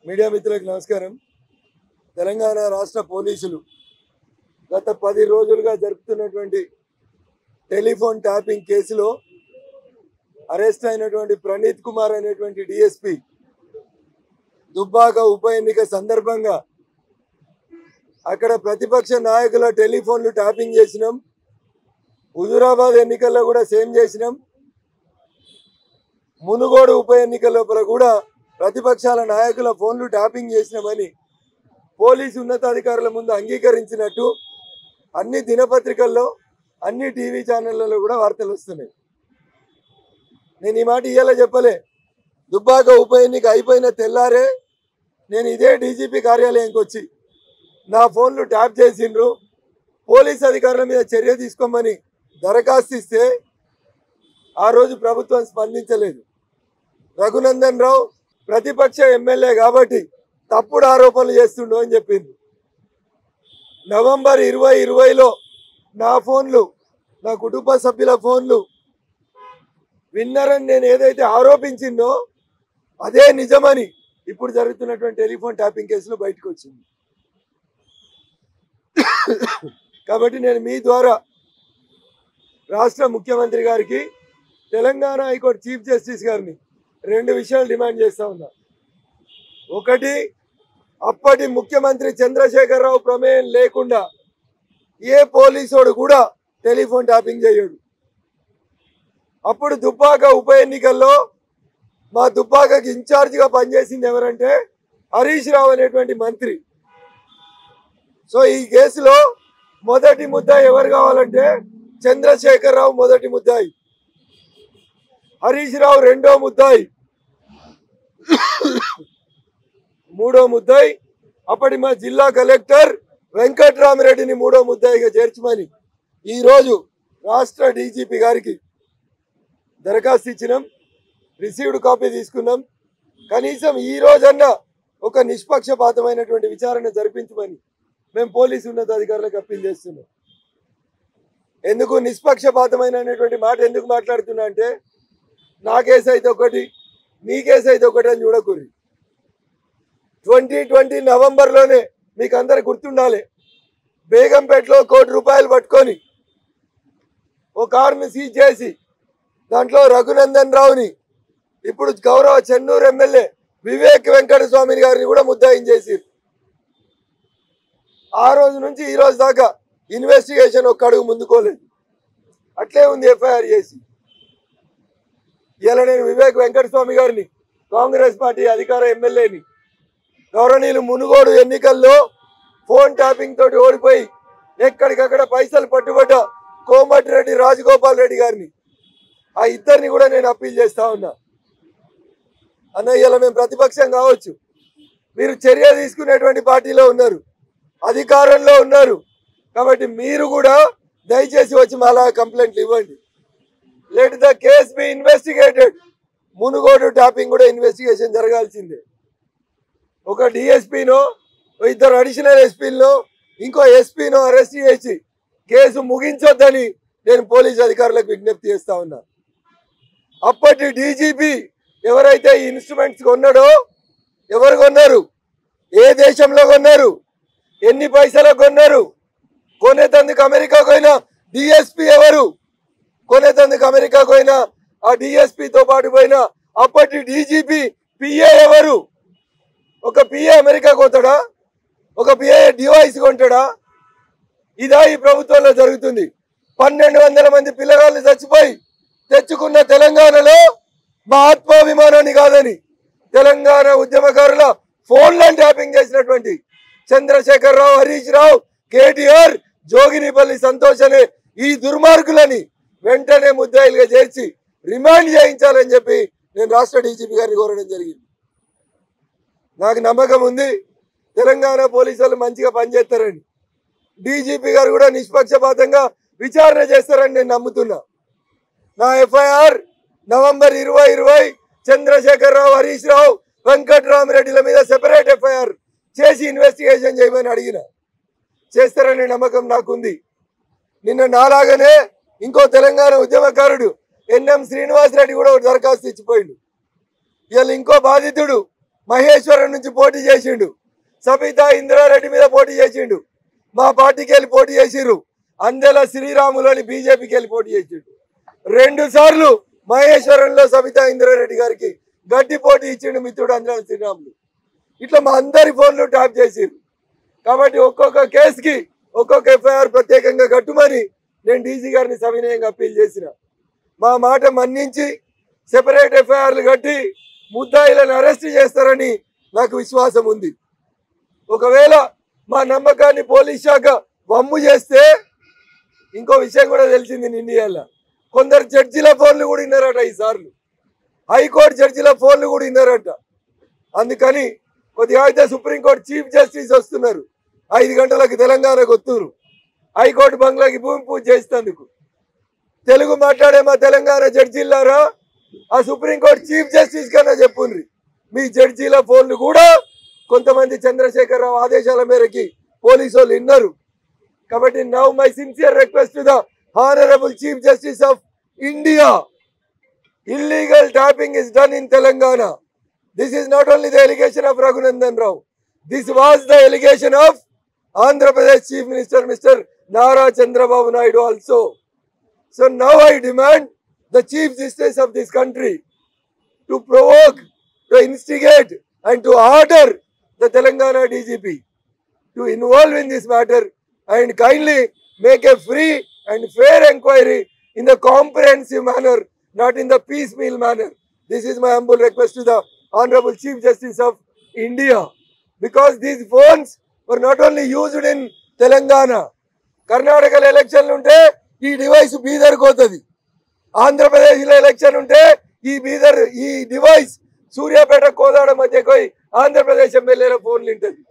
Media మిత్రులకు నమస్కారం. తెలంగాణ రాష్ట్ర పోలీసులు గత 10 రోజులుగా జరుపుతున్నటువంటి టెలిఫోన్ ట్యాపింగ్ కేసులో అరెస్ట్ అయినటువంటి ప్రణీత్ కుమార్ అనేటువంటి డిఎస్పీ దుబ్బాక ఉప ఎన్నిక సందర్భంగా అక్కడ ప్రతిపక్ష నాయకుల టెలిఫోన్లు ట్యాపింగ్ చేసినాం. హుజూరాబాద్ ఎన్నికల్లో కూడా సేమ్ చేసినాం. మునుగోడు ఉప ఎన్నికల లోపల కూడా ప్రతిపక్షాల నాయకుల ఫోన్లు ట్యాపింగ్ చేసినామని పోలీసు ఉన్నతాధికారుల ముందు అంగీకరించినట్టు అన్ని దినపత్రికల్లో అన్ని టీవీ ఛానళ్లలో కూడా వార్తలు వస్తున్నాయి. నేను ఈ మాట ఇయ్యాల చెప్పలే. దుబ్బాక ఉప ఎన్నిక అయిపోయిన తెల్లారే నేను ఇదే డీజీపీ కార్యాలయంకి వచ్చి నా ఫోన్లు ట్యాప్ చేసిండ్రు, పోలీస్ అధికారుల మీద చర్య తీసుకోమని దరఖాస్తు ఇస్తే ఆ రోజు ప్రభుత్వం స్పందించలేదు. రఘునందన్ రావు ప్రతిపక్ష ఎమ్మెల్యే కాబట్టి తప్పుడు ఆరోపణలు చేస్తుండు అని చెప్పింది. నవంబర్ 2020లో నా ఫోన్లు, నా కుటుంబ సభ్యుల ఫోన్లు విన్నరని నేను ఏదైతే ఆరోపించిందో అదే నిజమని ఇప్పుడు జరుగుతున్నటువంటి టెలిఫోన్ ట్యాపింగ్ కేసులో బయటకు వచ్చింది. కాబట్టి నేను మీ ద్వారా రాష్ట్ర ముఖ్యమంత్రి గారికి, తెలంగాణ హైకోర్టు చీఫ్ జస్టిస్ గారిని 2 విషయాలు డిమాండ్ చేస్తా ఉన్నా. ఒకటి, అప్పటి ముఖ్యమంత్రి చంద్రశేఖరరావు ప్రమేయం లేకుండా ఏ పోలీసోడు కూడా టెలిఫోన్ ట్యాపింగ్ చేయడు. అప్పుడు దుబ్బాక ఉప ఎన్నికల్లో మా దుబ్బాకకి ఇన్ఛార్జిగా పనిచేసింది ఎవరంటే హరీష్ రావు అనేటువంటి మంత్రి. సో ఈ కేసులో మొదటి ముద్దాయి ఎవరు కావాలంటే చంద్రశేఖరరావు మొదటి ముద్దాయి, హరీష్ రావు రెండో ముద్దాయి, మూడో ముద్దాయి అప్పటి మా జిల్లా కలెక్టర్ వెంకట్రామిరెడ్డిని మూడో ముద్దాయిగా చేర్చమని ఈరోజు రాష్ట్ర డీజీపీ గారికి దరఖాస్తు ఇచ్చినాం. రిసీవ్డ్ కాపీ తీసుకున్నాం. కనీసం ఈ రోజన్నా ఒక నిష్పక్షపాతమైనటువంటి విచారణ జరిపించమని మేము పోలీసు ఉన్నతాధికారులకు అప్పీల్ చేస్తున్నాం. ఎందుకు నిష్పక్షపాతమైనటువంటి మాట ఎందుకు మాట్లాడుతున్నా అంటే, నా కేసు అయితే ఒకటి, మీ కేసు అయితే ఒకటి అని చూడకూరి. 2020 నవంబర్లోనే మీకు అందరు గుర్తుండాలి, బేగంపేటలో ₹1 కోటి పట్టుకొని ఓ కారుని సీజ్ చేసి దాంట్లో రఘునందన్ రావుని, ఇప్పుడు గౌరవ చెన్నూరు ఎమ్మెల్యే వివేక్ వెంకట స్వామి గారిని కూడా ముద్దాయిం చేసి ఆ రోజు నుంచి ఈ రోజు దాకా ఇన్వెస్టిగేషన్ ఒక్క అడుగు ముందుకోలేదు. అట్లే ఉంది ఎఫ్ఐఆర్ చేసి. ఇలా నేను వివేక్ వెంకట స్వామి గారిని, కాంగ్రెస్ పార్టీ అధికార ఎమ్మెల్యేని, గౌరవనీయులు మునుగోడు ఎన్నికల్లో ఫోన్ ట్యాపింగ్ తోటి ఓడిపోయి ఎక్కడికక్కడ పైసలు పట్టుబడ్డ కోమటిరెడ్డి రాజగోపాల్ రెడ్డి గారిని, ఆ ఇద్దరిని కూడా నేను అప్పీల్ చేస్తా ఉన్నా. అన్నయ్య, ఇలా మేము ప్రతిపక్షం కావచ్చు, మీరు చర్య తీసుకునేటువంటి పార్టీలో ఉన్నారు, అధికారంలో ఉన్నారు, కాబట్టి మీరు కూడా దయచేసి వచ్చి మాలా కంప్లైంట్లు ఇవ్వండి. Let the case be investigated. Munugode tapping కూడా ఇన్వెస్టిగేషన్ జరగాల్సిందే. ఒక డిఎస్పీనో, ఇద్దరు అడిషనల్ ఎస్పీలను, ఇంకో ఎస్పీనో అరెస్ట్ చేసి కేసు ముగించొద్దని నేను పోలీస్ అధికారులకు విజ్ఞప్తి చేస్తా ఉన్నా. అప్పటి డీజీపీ ఎవరైతే ఈ ఇన్స్ట్రుమెంట్స్ కొన్నాడో, ఎవరు కొన్నారు, ఏ దేశంలో కొన్నారు, ఎన్ని పైసలకు కొన్నారు, కొనేతందుకు అమెరికాకు పోయిన డిఎస్పీ ఎవరు, కొనేతందుకు అమెరికాకు పోయిన ఆ డిఎస్పీతో పాటు పోయిన అప్పటి డీజీపీ పిఏ ఎవరు? ఒక పిఏ అమెరికాకు పోతాడా? ఒక పిఏ డివైస్ కొంటాడా? ఇదా ఈ ప్రభుత్వంలో జరుగుతుంది? 1200 మంది పిల్లగాళ్ళు చచ్చిపోయి తెచ్చుకున్న తెలంగాణలో మా ఆత్మాభిమానాన్ని కాదని తెలంగాణ ఉద్యమకారుల ఫోన్లను ట్యాపింగ్ చేసినటువంటి చంద్రశేఖరరావు, హరీష్ రావు, కేటీఆర్, జోగినిపల్లి సంతోష్ అనే ఈ దుర్మార్గులని వెంటనే ముద్దాయిలుగా చేర్చి రిమాండ్ చేయించాలని చెప్పి నేను రాష్ట్ర డీజీపీ గారిని కోరడం జరిగింది. నాకు నమ్మకం ఉంది తెలంగాణ పోలీసులు మంచిగా పనిచేస్తారని, డీజీపీ గారు కూడా నిష్పక్షపాతంగా విచారణ చేస్తారని నేను నమ్ముతున్నా. నా ఎఫ్ఐఆర్ నవంబర్ 2020 చంద్రశేఖరరావు, హరీష్ రావు, వెంకట్రామిరెడ్డిల మీద సెపరేట్ ఎఫ్ఐఆర్ చేసి ఇన్వెస్టిగేషన్ చేయమని అడిగిన. చేస్తారనే నమ్మకం నాకుంది. నిన్న నాలాగనే ఇంకో తెలంగాణ ఉద్యమకారుడు ఎన్ఎం శ్రీనివాస్ రెడ్డి కూడా దరఖాస్తు ఇచ్చిపోయిండు. ఇవాళ ఇంకో బాధితుడు మహేశ్వరం నుంచి పోటీ చేసిండు, సబితా ఇంద్రారెడ్డి మీద పోటీ చేసిండు, మా పార్టీకి వెళ్ళి పోటీ చేసిర్రు, అందెల శ్రీరాములు అని బీజేపీకి వెళ్ళి పోటీ చేసిండు. 2 సార్లు మహేశ్వరంలో సబితా ఇంద్రారెడ్డి గారికి గట్టి పోటీ ఇచ్చిండు మిత్రుడు అందెల శ్రీరాములు. ఇట్లా మా అందరి ఫోన్లు ట్యాప్ చేసిర్రు. కాబట్టి ఒక్కొక్క కేసుకి ఒక్కొక్క ఎఫ్ఐఆర్ ప్రత్యేకంగా కట్టుమని నేను డీజీ గారిని సవినయంగా అప్పీల్ చేసిన. మా మాట మన్నించి సెపరేట్ ఎఫ్ఐఆర్లు కట్టి ముద్దాయిలను అరెస్ట్ చేస్తారని నాకు విశ్వాసం ఉంది. ఒకవేళ మా నమ్మకాన్ని పోలీస్ శాఖ వమ్ము చేస్తే ఇంకో విషయం కూడా తెలిసింది. ఇండియాలో కొందరు జడ్జిల ఫోన్లు కూడా విన్నారట, ఈసార్లు హైకోర్టు జడ్జిల ఫోన్లు కూడా విన్నారట. అందుకని కొద్దిగా అయితే సుప్రీంకోర్టు చీఫ్ జస్టిస్ వస్తున్నారు, 5 గంటలకు తెలంగాణకు వస్తున్నారు. హైకోర్టు బంగ్లాకి భూమి పూజ చేసేందుకు తెలుగు మాట్లాడే మా తెలంగాణ జడ్జీలారా, ఆ సుప్రీంకోర్టు చీఫ్ జస్టిస్ కన్నా చెప్పుండ్రి మీ జడ్జీల ఫోన్లు కూడా కొంతమంది చంద్రశేఖరరావు ఆదేశాల మేరకి పోలీసు వాళ్ళు విన్నారు. కాబట్టి now my sincere request to the honourable chief justice of India, illegal tapping is done in Telangana. This is not only the allegation of Raghunandan Rao, this was the allegation of Andhra Pradesh Chief Minister Mr. Nara Chandrababu Naidu also. So now I demand the Chief Justice of this country to provoke, to instigate and to order the Telangana DGP to involve in this matter and kindly make a free and fair inquiry in the comprehensive manner, not in the piecemeal manner. This is my humble request to the Honorable Chief Justice of India, because these phones were not only used in Telangana. Karnataka election unte ee device Bidar kotadi, Andhra Pradesh election unte ee device Suryapeta Kodada madhya koi Andhra Pradesh MLA phone lintadi.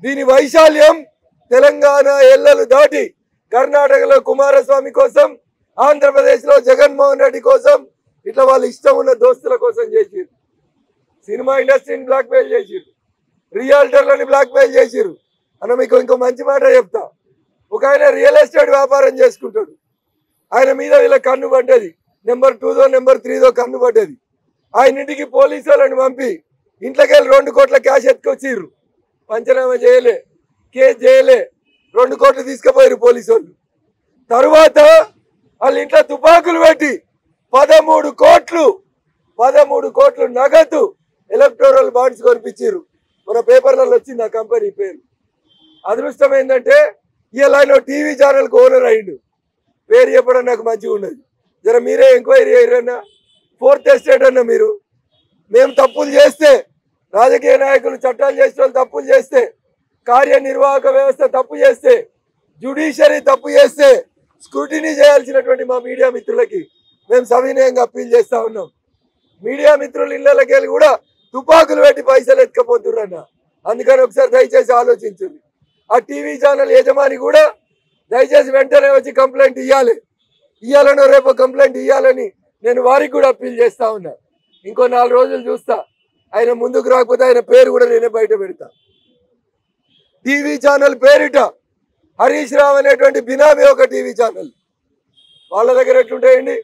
Dini vaishalyam Telangana ellalu daati Karnataka lo Kumaraswamy kosam, Andhra Pradesh lo Jagan Mohan Reddy kosam ఇట్లా వాళ్ళు ఇష్టం ఉన్న దోస్తుల కోసం చేసిరు. Cinema ఇండస్ట్రీని blackmail చేసిరు, రియల్టర్లని blackmail చేసిరు. అన్న మీకు ఇంకో మంచి మాట చెప్తా. ఒక ఆయన రియల్ ఎస్టేట్ వ్యాపారం చేసుకుంటాడు, ఆయన మీద వీళ్ళ కన్ను పడ్డది, నెంబర్ 2దో నెంబర్ 3దో కన్ను పడ్డది. ఆయన ఇంటికి పోలీసు వాళ్ళని పంపి ఇంట్లోకి వెళ్ళి 2 కోట్ల క్యాష్ ఎత్తుకొచ్చిర్రు. పంచనామా చేయలే, కేసు చేయలే, 2 కోట్లు తీసుకుపోయారు పోలీసు వాళ్ళు. తర్వాత వాళ్ళ ఇంట్లో తుపాకులు పెట్టి 13 కోట్లు నగదు ఎలక్టోరల్ బాండ్స్ కొనిపించారు. మన పేపర్లలో వచ్చింది ఆ కంపెనీ పేరు. అదృష్టం ఏంటంటే ఇలా ఆయన టీవీ ఛానల్కి ఓనర్ అయ్యిండు. పేరు చెప్పడం నాకు మంచిగా ఉన్నది, జర మీరే ఎంక్వైరీ అయ్యారన్నా. 4th ఎస్టేట్ అన్న మీరు. మేము తప్పులు చేస్తే, రాజకీయ నాయకులు చట్టాలు చేసే వాళ్ళు తప్పులు చేస్తే, కార్యనిర్వాహక వ్యవస్థ తప్పు చేస్తే, జ్యుడిషియరీ తప్పు చేస్తే స్క్రూటినీ చేయాల్సినటువంటి మా మీడియా మిత్రులకి మేము సవినయంగా అప్పీల్ చేస్తా ఉన్నాం. మీడియా మిత్రులు ఇళ్ళకి వెళ్ళి కూడా తుపాకులు పెట్టి పైసలు ఎత్తుకపోతుర్రన్న. అందుకని ఒకసారి దయచేసి ఆలోచించండి. ఆ టీవీ ఛానల్ యజమాని కూడా దయచేసి వెంటనే వచ్చి కంప్లైంట్ ఇవ్వాలనో రేపు కంప్లైంట్ ఇవ్వాలని నేను వారికి కూడా అప్పీల్ చేస్తా ఉన్నా. ఇంకో 4 రోజులు చూస్తా, ఆయన ముందుకు రాకపోతే ఆయన పేరు కూడా నేనే బయట పెడతా. టీవీ ఛానల్ పేరిట హరీష్ రావు అనేటువంటి బినామీ ఒక టీవీ ఛానల్, వాళ్ళ దగ్గర ఎట్లుంటాయండి?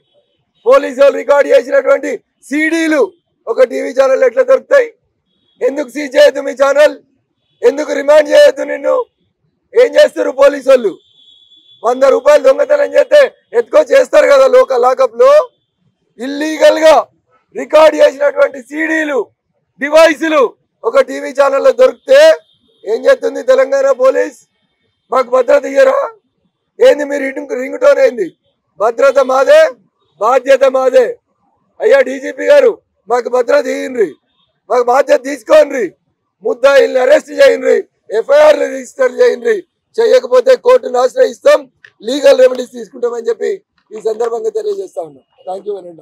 పోలీసు వాళ్ళు రికార్డ్ చేసినటువంటి సీడీలు ఒక టీవీ ఛానల్ ఎట్లా దొరుకుతాయి? ఎందుకు సీజ్ చేయొద్దు మీ ఛానల్? ఎందుకు రిమాండ్ చేయొద్దు నిన్ను? ఏం చేస్తారు పోలీసు వాళ్ళు? 100 రూపాయలు దొంగతనం చేస్తే ఎత్తుకొని చేస్తారు కదా లాకప్లో. ఇల్లీగల్ గా రికార్డ్ చేసినటువంటి సీడీలు, డివైసులు ఒక టీవీ ఛానల్లో దొరికితే ఏం చేస్తుంది తెలంగాణ పోలీస్? మాకు భద్రత ఇయ్యరా? ఏంది మీరు రింగ్ టోన్ ఏంది? భద్రత మాదే, బాధ్యత మాదే. అయ్యా డీజీపీ గారు, మాకు భద్రత ఇయ్యండి, మాకు బాధ్యత తీసుకోండి, ముద్దాయిల్ని అరెస్ట్ చేయండి, ఎఫ్ఐఆర్లు రిజిస్టర్ చేయండి. చేయకపోతే కోర్టును ఆశ్రయిస్తాం, లీగల్ రెమెడీస్ తీసుకుంటామని చెప్పి ఈ సందర్భంగా తెలియజేస్తా ఉన్నాం. Thank you.